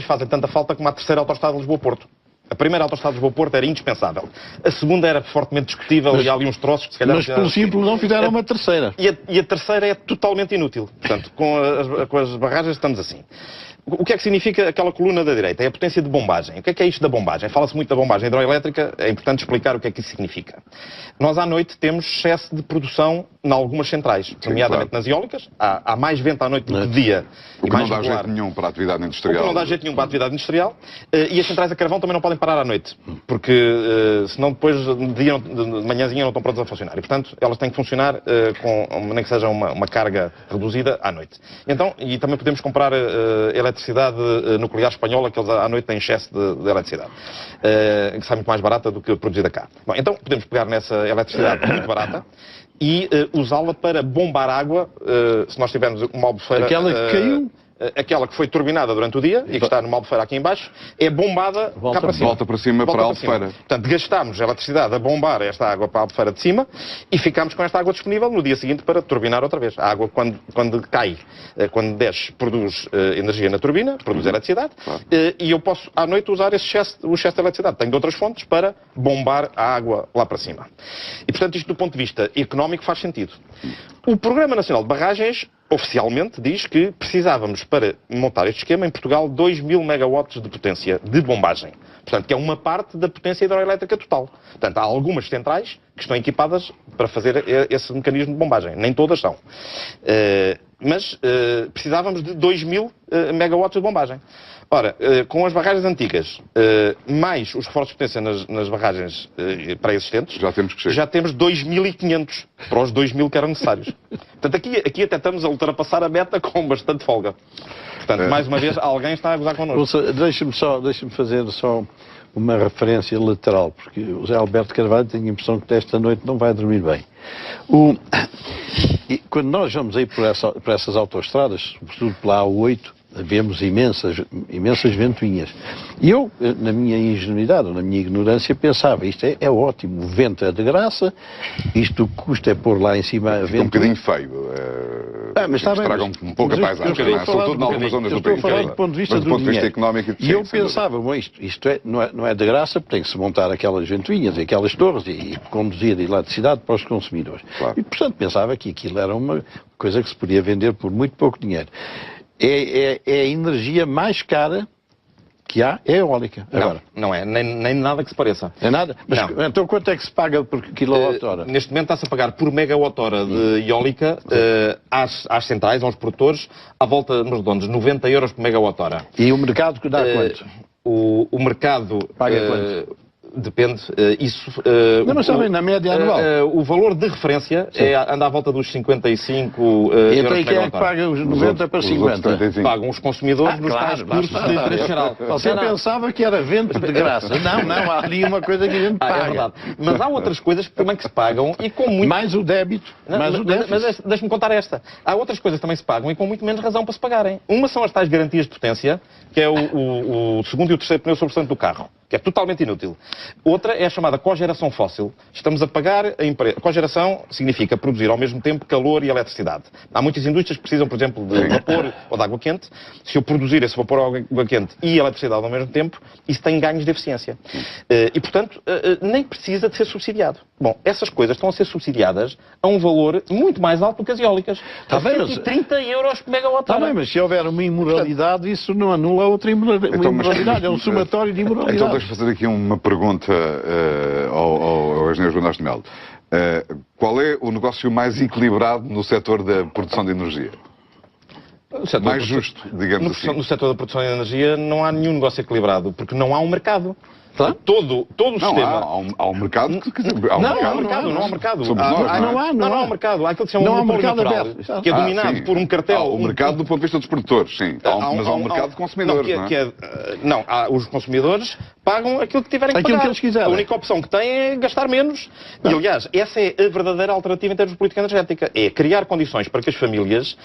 fazem tanta falta como a terceira autoestrada de Lisboa-Porto. A primeira autoestrada de Lisboa-Porto era indispensável. A segunda era fortemente discutível e há ali uns troços que se calhar... Mas pelo simples não fizeram uma terceira. E a terceira é totalmente inútil. Portanto, com as barragens estamos assim. O que é que significa aquela coluna da direita? É a potência de bombagem. O que é isto da bombagem? Fala-se muito da bombagem hidroelétrica, é importante explicar o que é que isso significa. Nós à noite temos excesso de produção em algumas centrais, nomeadamente nas eólicas. Há mais vento à noite do que de dia. O que não dá jeito nenhum para a atividade industrial. O que não dá jeito nenhum para a atividade industrial. E as centrais a carvão também não podem parar à noite, porque senão depois de manhãzinha não estão prontas a funcionar. E portanto elas têm que funcionar com, nem que seja uma carga reduzida à noite. Então, e também podemos comprar eletricidade nuclear espanhola, que eles à noite têm excesso de eletricidade, que sai muito mais barata do que produzida cá. Bom, então podemos pegar nessa eletricidade muito barata e usá-la para bombar água, se nós tivermos uma albufeira... Aquela que caiu? Aquela que foi turbinada durante o dia e que está numa albufeira aqui em baixo, é bombada cá para cima. Volta para cima para a albufeira. Portanto, gastámos eletricidade a bombar esta água para a albufeira de cima e ficámos com esta água disponível no dia seguinte para turbinar outra vez. A água, quando cai, quando desce, produz energia na turbina, produz eletricidade, e eu posso, à noite, usar o excesso de eletricidade. Tenho de outras fontes para bombar a água lá para cima. E, portanto, isto do ponto de vista económico faz sentido. O Programa Nacional de Barragens oficialmente diz que precisávamos, para montar este esquema, em Portugal, 2.000 megawatts de potência de bombagem. Portanto, que é uma parte da potência hidroelétrica total. Portanto, há algumas centrais que estão equipadas para fazer esse mecanismo de bombagem. Nem todas são. Mas precisávamos de 2.000 megawatts de bombagem. Ora, com as barragens antigas, mais os reforços de potência nas barragens pré-existentes, já temos 2.500 para os 2.000 que eram necessários. Portanto, aqui até estamos a ultrapassar a meta com bastante folga. Portanto, mais uma vez, alguém está a gozar connosco. Deixa-me fazer só uma referência lateral, porque o José Alberto Carvalho tem a impressão que esta noite não vai dormir bem. Quando nós vamos aí por essas autoestradas, sobretudo pela A8, vemos imensas ventoinhas. E eu, na minha ingenuidade, ou na minha ignorância, pensava, isto é ótimo, o vento é de graça, isto custa é pôr lá em cima a vento. Um bocadinho feio. Mas está bem, estragam um pouco a paisagem, sobretudo em algumas zonas do país. Estou a falar do ponto de vista do ponto de vista económico. E eu pensava, bom, isto não é de graça, porque tem que se montar aquelas ventoinhas, aquelas torres e conduzir a eletricidade para os consumidores. Claro. E, portanto, pensava que aquilo era uma coisa que se podia vender por muito pouco dinheiro. É a energia mais cara que há, é a eólica. Agora. Não é, nem nada que se pareça. É nada? Mas então quanto é que se paga por quilowatt-hora? Neste momento está-se a pagar por megawatt-hora de eólica às centrais, aos produtores, à volta, nos redondos, 90 euros por megawatt-hora. E o mercado que dá quanto? O mercado... Paga quanto? Depende. Mas também na média anual. O valor de referência anda à volta dos 55 euros. Então quem é que paga os 90 para 50? Pagam os consumidores nos tais cursos de interesse geral. Você pensava que era vento de graça. Não, há ali uma coisa que a gente paga. É verdade. Mas há outras coisas também que se pagam e com muito... Mais o débito. Mas deixe-me contar esta. Há outras coisas que também se pagam e com muito menos razão para se pagarem. Uma são as tais garantias de potência, que é o segundo e o terceiro pneu sobre o do carro, que é totalmente inútil. Outra é a chamada cogeração fóssil. Estamos a pagar a empresa. Cogeração significa produzir ao mesmo tempo calor e eletricidade. Há muitas indústrias que precisam, por exemplo, de vapor ou de água quente. Se eu produzir esse vapor ou água quente e eletricidade ao mesmo tempo, isso tem ganhos de eficiência. E, portanto, nem precisa de ser subsidiado. Bom, essas coisas estão a ser subsidiadas a um valor muito mais alto do que as eólicas. Está bem, 130 euros por megawatt-hora. Está bem, mas se houver uma imoralidade, isso não anula outra imoralidade. É um somatório de imoralidade. Então deixa-me fazer aqui uma pergunta ao engenheiro João de Melo. Qual é o negócio mais equilibrado no setor da produção de energia? Mais justo, digamos assim. No setor da produção de energia não há nenhum negócio equilibrado, porque não há um mercado. Claro. Todo o sistema... Há um mercado que... Não há um mercado. Não há um mercado. Há aquilo que se chama um monopólio natural, que é dominado por um cartel... O mercado do ponto de vista dos produtores, sim. Mas há um mercado de consumidores, não, há os consumidores pagam aquilo que tiverem que Aquilo pagar. que eles quiserem. A única opção que têm é gastar menos. E, aliás, essa é a verdadeira alternativa em termos de política energética. É criar condições para que as famílias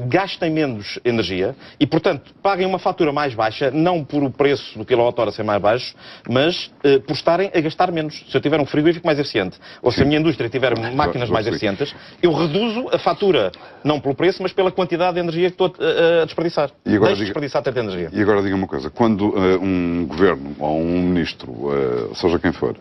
gastem menos energia e, portanto, paguem uma fatura mais baixa, não por o preço do quilowatt-hora ser mais baixo, mas por estarem a gastar menos. Se eu tiver um frigorífico mais eficiente, ou se a minha indústria tiver máquinas mais eficientes, eu reduzo a fatura, não pelo preço, mas pela quantidade de energia que estou a desperdiçar. Deixo de desperdiçar tanta energia. E agora diga uma coisa, quando um governo ou um ministro, seja quem for,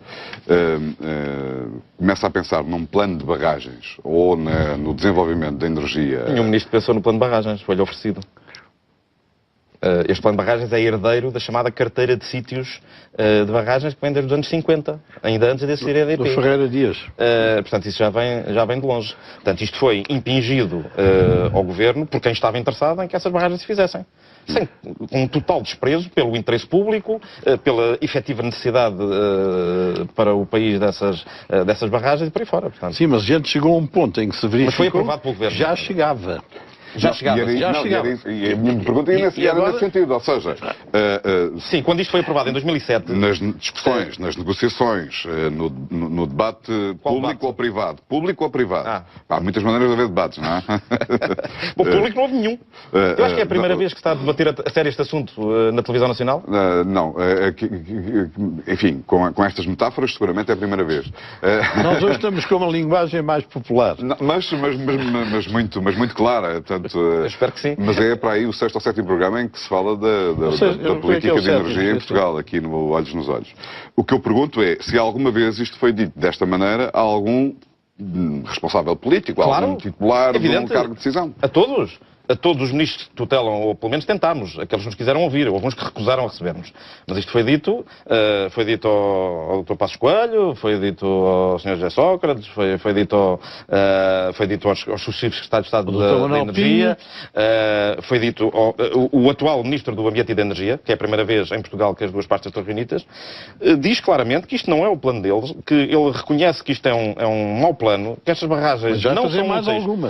começa a pensar num plano de barragens ou no desenvolvimento da energia... Nenhum ministro pensou no plano de barragens, foi-lhe oferecido. Este plano de barragens é herdeiro da chamada carteira de sítios de barragens que vem desde os anos 50, ainda antes de existir a EDP. Do Ferreira Dias. Portanto, isso já vem de longe. Portanto, isto foi impingido ao governo por quem estava interessado em que essas barragens se fizessem. Com um total desprezo pelo interesse público, pela efetiva necessidade para o país dessas barragens e por aí fora. Portanto. Sim, mas a gente chegou a um ponto em que se verificou... Mas foi aprovado pelo governo. Já chegava. Já chegava. E a minha pergunta era nesse sentido, ou seja... Sim, quando isto foi aprovado em 2007... Nas discussões, nas negociações, no debate público ou privado. Público ou privado. Há muitas maneiras de haver debates, não é? Bom, público não houve nenhum. Eu acho que é a primeira vez que está a debater a sério este assunto na televisão nacional. Não. Enfim, com estas metáforas, seguramente é a primeira vez. Nós hoje estamos com uma linguagem mais popular. Mas muito clara. Portanto, eu espero que sim. Mas é para aí o 6º ou 7º programa em que se fala da política de energia em Portugal, aqui no Olhos nos Olhos. O que eu pergunto é se alguma vez isto foi dito desta maneira a algum responsável político, a algum titular de um cargo de decisão. A todos os ministros que tutelam, ou pelo menos tentámos, aqueles que nos quiseram ouvir, alguns que recusaram a receber-nos. Mas isto foi dito ao Dr. Passos Coelho, foi dito ao Sr. José Sócrates, foi dito aos sucessivos secretários de Estado da Energia, foi dito o atual Ministro do Ambiente e da Energia, que é a primeira vez em Portugal que as duas partes estão reunidas, diz claramente que isto não é o plano deles, que ele reconhece que isto é um mau plano, que estas barragens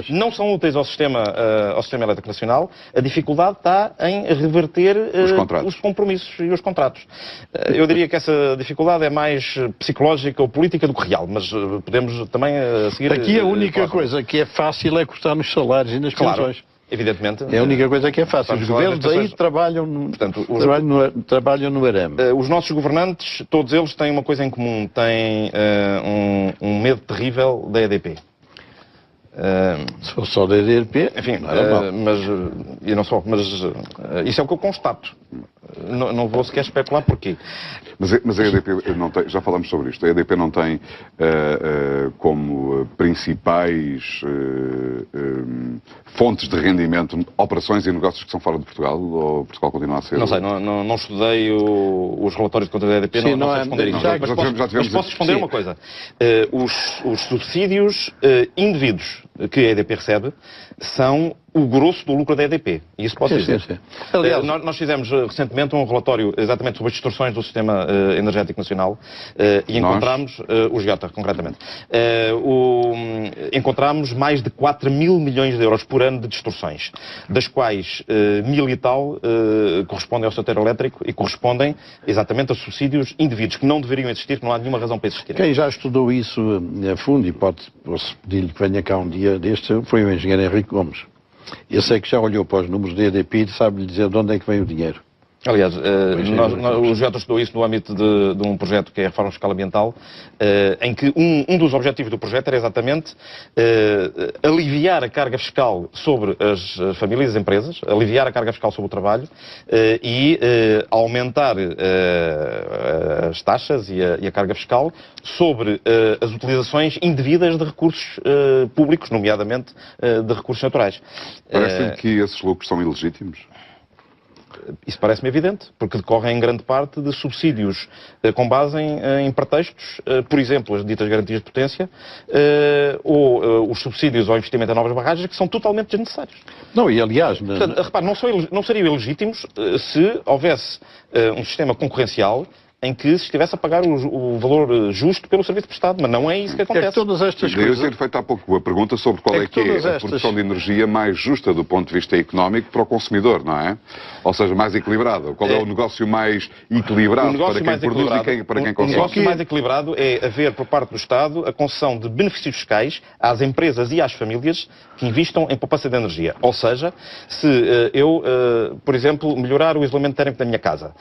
não são úteis ao sistema elétrico nacional. A dificuldade está em reverter os compromissos e os contratos. Eu diria que essa dificuldade é mais psicológica ou política do que real, mas podemos também seguir... Aqui a única coisa que é fácil é cortar nos salários e nas pensões. Evidentemente. É a única coisa que é fácil. Os governos aí trabalham no arame. Os nossos governantes, todos eles têm uma coisa em comum. Têm um medo terrível da EDP. Se for só da EDP, enfim, e não só, mas isso é o que eu constato. Não vou sequer especular porquê. Mas a EDP não tem, já falamos sobre isto, a EDP não tem como principais fontes de rendimento operações e negócios que são fora de Portugal, ou Portugal continua a ser... Não sei, não estudei os relatórios de contas da EDP, não sei responder isso. Mas posso responder uma coisa. Os subsídios indevidos que a EDP recebe são o grosso do lucro da EDP. E isso posso dizer. Sim. Aliás, nós fizemos recentemente um relatório exatamente sobre as distorções do sistema energético nacional e encontramos, o GEOTA concretamente, encontramos mais de 4 mil milhões de euros por ano de distorções, das quais 1000 e tal correspondem ao setor elétrico e correspondem exatamente a subsídios indevidos que não deveriam existir, que não há nenhuma razão para existir. Quem já estudou isso a fundo, e posso pedir-lhe que venha cá um dia deste, foi o engenheiro Henrique Gomes. Eu sei que já olhou para os números da EDP e sabe-lhe dizer de onde é que vem o dinheiro. Aliás, o GEOTA estudou isso no âmbito de um projeto que é a Reforma Fiscal Ambiental, em que um dos objetivos do projeto era exatamente aliviar a carga fiscal sobre as famílias e as empresas, aliviar a carga fiscal sobre o trabalho e aumentar as taxas e a carga fiscal sobre as utilizações indevidas de recursos públicos, nomeadamente de recursos naturais. Parece-lhe que esses lucros são ilegítimos? Isso parece-me evidente, porque decorrem em grande parte de subsídios com base em pretextos, por exemplo, as ditas garantias de potência, ou os subsídios ao investimento em novas barragens, que são totalmente desnecessários. Não, e aliás... Portanto, repare, não seriam ilegítimos se houvesse um sistema concorrencial em que se estivesse a pagar o valor justo pelo serviço prestado, mas não é isso que acontece. É que todas estas Eu coisas... ter feito há pouco a pergunta sobre qual é que é a produção de energia mais justa do ponto de vista económico para o consumidor, não é? Ou seja, mais equilibrada. Qual é o negócio mais equilibrado para quem produz e para quem consome? O negócio mais equilibrado é haver, por parte do Estado, a concessão de benefícios fiscais às empresas e às famílias que investam em poupança de energia. Ou seja, se eu, por exemplo, melhorar o isolamento térmico da minha casa,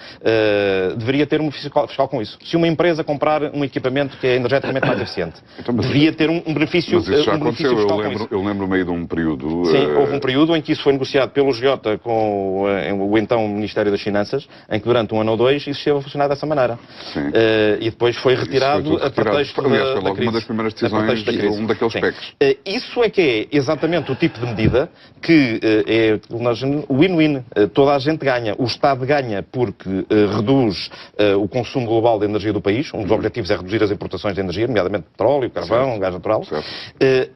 deveria ter um benefício fiscal com isso. Se uma empresa comprar um equipamento que é energeticamente mais eficiente, deveria ter um benefício, mas isso já aconteceu. fiscal com isso. Eu lembro meio de um período... Sim, houve um período em que isso foi negociado pelo GIOTA com o então Ministério das Finanças, em que durante um ano ou dois isso esteve a funcionar dessa maneira. E depois foi retirado a pretexto da crise. Foi logo uma das primeiras decisões de um daqueles PECs. Isso é que é exatamente o tipo de medida que é win-win. Toda a gente ganha. O Estado ganha porque reduz o consumo global de energia do país. Um dos objetivos é reduzir as importações de energia, nomeadamente petróleo, carvão, gás natural.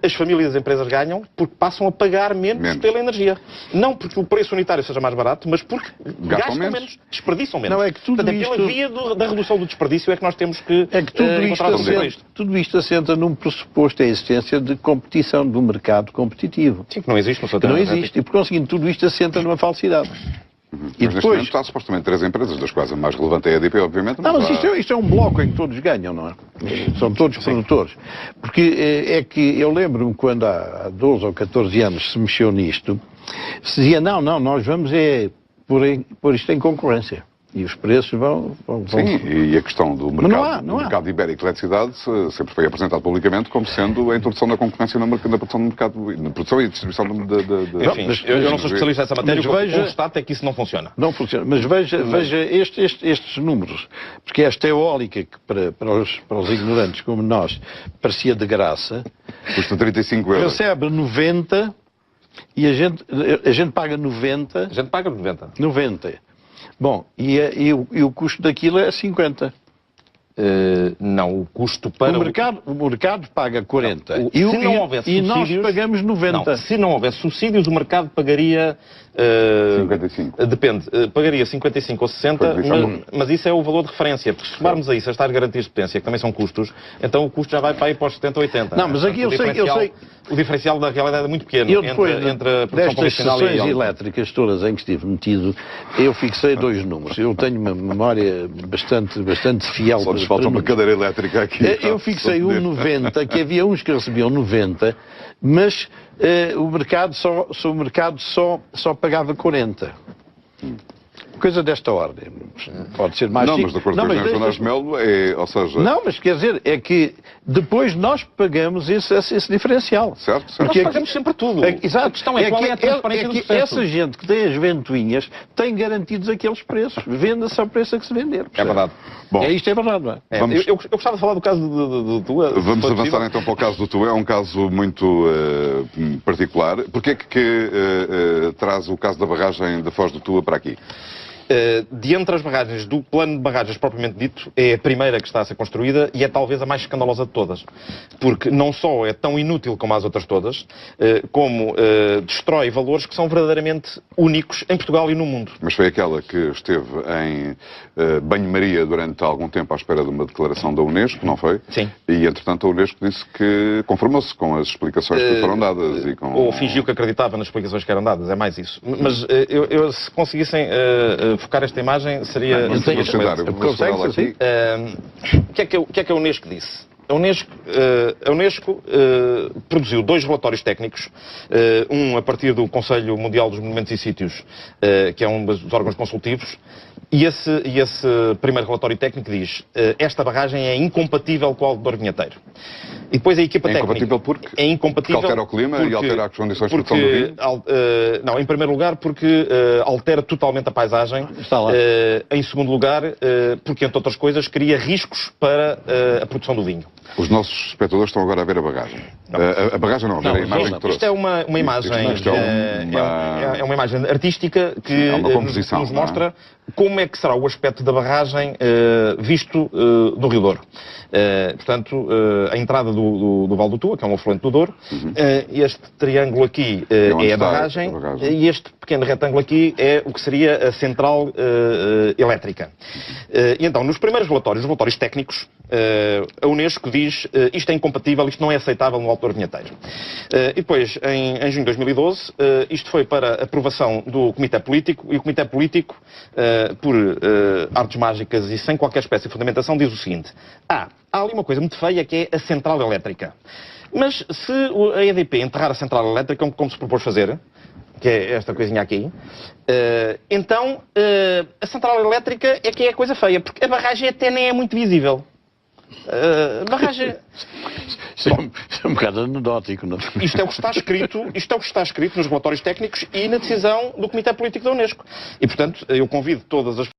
As famílias e as empresas ganham porque passam a pagar menos pela energia. Não porque o preço unitário seja mais barato, mas porque gastam menos, desperdiçam menos. Não, é que tudo Portanto, isto... pela via da redução do desperdício é que nós temos que tudo isto assenta num pressuposto, é a existência de competição, do mercado competitivo. Sim, que não existe no seu que não existe. E, por conseguinte, tudo isto assenta numa falsidade. E mas depois... neste momento há supostamente 3 empresas, das quais a mais relevante é a EDP, obviamente. Mas isto é um bloco em que todos ganham, não é? São todos produtores. Porque é que eu lembro-me quando há 12 ou 14 anos se mexeu nisto, se dizia, não, nós vamos pôr isto em concorrência. E os preços vão... Sim, e a questão do mercado, mercado ibérico de eletricidade sempre foi apresentado publicamente como sendo a introdução da concorrência na produção do mercado, na produção e distribuição Enfim, eu não sou especialista nessa matéria, o que constato é que isso não funciona. Não funciona, mas veja estes números, porque esta eólica que para os ignorantes como nós parecia de graça, custa 35 euros. Recebe 90 e a gente paga 90. A gente paga 90. 90. Bom, e o custo daquilo é 50. Não, o custo para... O mercado paga 40. Não, se não houvesse subsídios... nós pagamos 90. Não, se não houvesse subsídios, o mercado pagaria... 55. Depende. Pagaria 55 ou 60, mas isso é o valor de referência. Porque se somarmos a isso as tais garantias de potência, que também são custos, então o custo já vai para aí para os 70 ou 80. Não, mas aqui eu sei... O diferencial da realidade é muito pequeno entre a produção convencional e a destas sessões elétricas todas em que estive metido, eu fixei 2 números. Eu tenho uma memória bastante fiel. Só nos falta uma cadeira elétrica aqui. Eu fixei 90, que havia uns que recebiam 90, mas o mercado só pagava 40. Coisa desta ordem. Pode ser mais... Não, mas de acordo com o Engenheiro Jonas Melo, ou seja... Não, mas quer dizer, é que depois nós pagamos esse diferencial. Certo. Nós pagamos sempre tudo. Exato. A questão é qual é a transparência do processo. Essa gente que tem as ventoinhas tem garantidos aqueles preços. Venda-se ao preço a que se vender. É verdade. Bom, isto é verdade, não é? Eu gostava de falar do caso do Tua. Vamos avançar então para o caso do Tua. É um caso muito particular. Porquê é que traz o caso da barragem da Foz do Tua para aqui? De entre as barragens do plano de barragens propriamente dito, é a primeira que está a ser construída e é talvez a mais escandalosa de todas. Porque não só é tão inútil como as outras todas, como destrói valores que são verdadeiramente únicos em Portugal e no mundo. Mas foi aquela que esteve em banho-maria durante algum tempo à espera de uma declaração da Unesco, não foi? Sim. E entretanto a Unesco disse que conformou-se com as explicações que foram dadas. Ou fingiu que acreditava nas explicações que eram dadas, é mais isso. Mas eu se conseguissem... focar esta imagem seria... O que é que a Unesco disse? A Unesco produziu 2 relatórios técnicos, um a partir do Conselho Mundial dos Monumentos e Sítios, que é um dos órgãos consultivos, e esse primeiro relatório técnico diz esta barragem é incompatível com o Alto Douro Vinheteiro. E depois a equipa técnica... É incompatível porque altera o clima e altera as condições de produção do vinho? Não, em primeiro lugar porque altera totalmente a paisagem. Está lá. Em segundo lugar, porque entre outras coisas cria riscos para a produção do vinho. Os nossos espectadores estão agora a ver a bagagem. A bagagem não, a ver a imagem que trouxe. Isto é uma imagem, Isto é uma imagem artística que é uma composição, nos mostra como é que será o aspecto da barragem visto do Rio Douro. Portanto, a entrada do Val do Tua, que é um afluente do Douro, este triângulo aqui é a barragem, e este pequeno retângulo aqui é o que seria a central elétrica. E então, nos primeiros relatórios, os relatórios técnicos, a Unesco diz isto é incompatível, isto não é aceitável no Alto Douro Vinheteiro. E depois, em junho de 2012, isto foi para aprovação do Comitê Político, e o Comitê Político, por artes mágicas e sem qualquer espécie de fundamentação, diz o seguinte: há ali uma coisa muito feia que é a central elétrica. Mas se a EDP enterrar a central elétrica, como se propôs fazer, que é esta coisinha aqui, então a central elétrica é que é a coisa feia, porque a barragem até nem é muito visível. Barragem... Isto é um bocado anedótico, não é? Isto é o que está escrito nos relatórios técnicos e na decisão do Comitê Político da Unesco. E, portanto, eu convido todas as